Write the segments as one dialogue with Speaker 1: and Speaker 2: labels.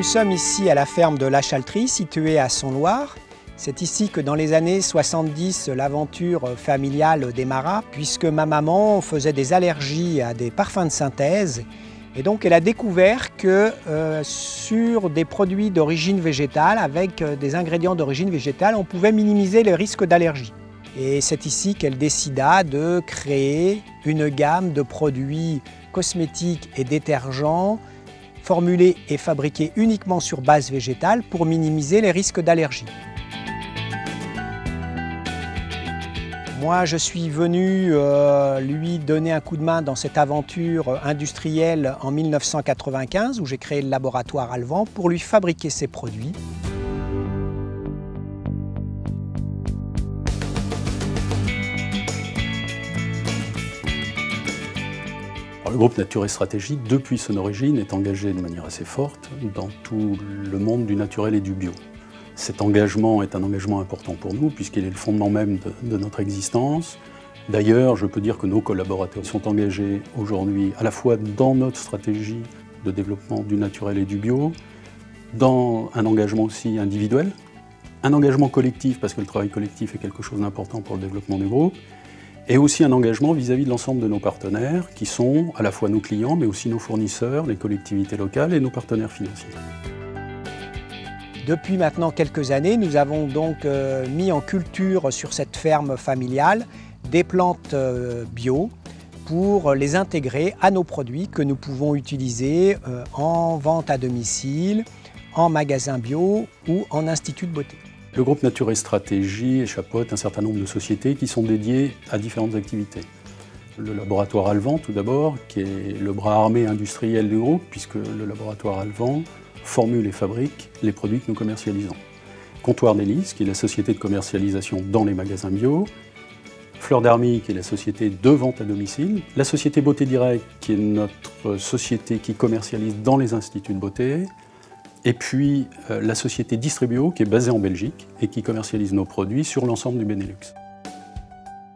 Speaker 1: sommes ici à la ferme de La Chalterie, située à Son-Loire. C'est ici que dans les années 70, l'aventure familiale démarra, puisque ma maman faisait des allergies à des parfums de synthèse. Et donc elle a découvert que sur des produits d'origine végétale, avec des ingrédients d'origine végétale, on pouvait minimiser les risques d'allergie. Et c'est ici qu'elle décida de créer une gamme de produits cosmétiques et détergents formulés et fabriqués uniquement sur base végétale pour minimiser les risques d'allergie. Moi, je suis venu lui donner un coup de main dans cette aventure industrielle en 1995 où j'ai créé le laboratoire Alvan pour lui fabriquer ses produits.
Speaker 2: Le groupe Nature & Stratégie, depuis son origine, est engagé de manière assez forte dans tout le monde du naturel et du bio. Cet engagement est un engagement important pour nous puisqu'il est le fondement même de notre existence. D'ailleurs, je peux dire que nos collaborateurs sont engagés aujourd'hui à la fois dans notre stratégie de développement du naturel et du bio, dans un engagement aussi individuel, un engagement collectif parce que le travail collectif est quelque chose d'important pour le développement du groupe, et aussi un engagement vis-à-vis de l'ensemble de nos partenaires qui sont à la fois nos clients mais aussi nos fournisseurs, les collectivités locales et nos partenaires financiers.
Speaker 1: Depuis maintenant quelques années, nous avons donc mis en culture sur cette ferme familiale des plantes bio pour les intégrer à nos produits que nous pouvons utiliser en vente à domicile, en magasin bio ou en institut de beauté.
Speaker 2: Le groupe Nature & Stratégie chapeaute un certain nombre de sociétés qui sont dédiées à différentes activités. Le laboratoire Alvan, tout d'abord, qui est le bras armé industriel du groupe, puisque le laboratoire Alvan formule et fabrique les produits que nous commercialisons. Comptoir d'Hélice, qui est la société de commercialisation dans les magasins bio. Fleur d'Army, qui est la société de vente à domicile. La société Beauté Direct, qui est notre société qui commercialise dans les instituts de beauté. Et puis la société Distribio, qui est basée en Belgique et qui commercialise nos produits sur l'ensemble du Benelux.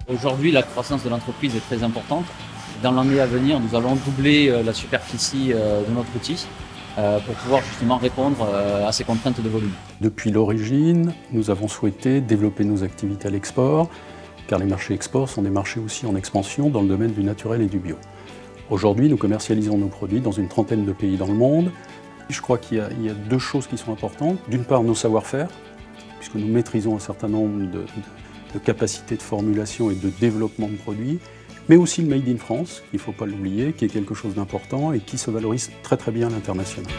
Speaker 3: Aujourd'hui, la croissance de l'entreprise est très importante. Dans l'année à venir, nous allons doubler la superficie de notre outil pour pouvoir justement répondre à ces contraintes de volume.
Speaker 2: Depuis l'origine, nous avons souhaité développer nos activités à l'export, car les marchés export sont des marchés aussi en expansion dans le domaine du naturel et du bio. Aujourd'hui, nous commercialisons nos produits dans une trentaine de pays dans le monde. Je crois qu'il y a deux choses qui sont importantes. D'une part, nos savoir-faire, puisque nous maîtrisons un certain nombre de capacités de formulation et de développement de produits, mais aussi le Made in France, il ne faut pas l'oublier, qui est quelque chose d'important et qui se valorise très très bien à l'international.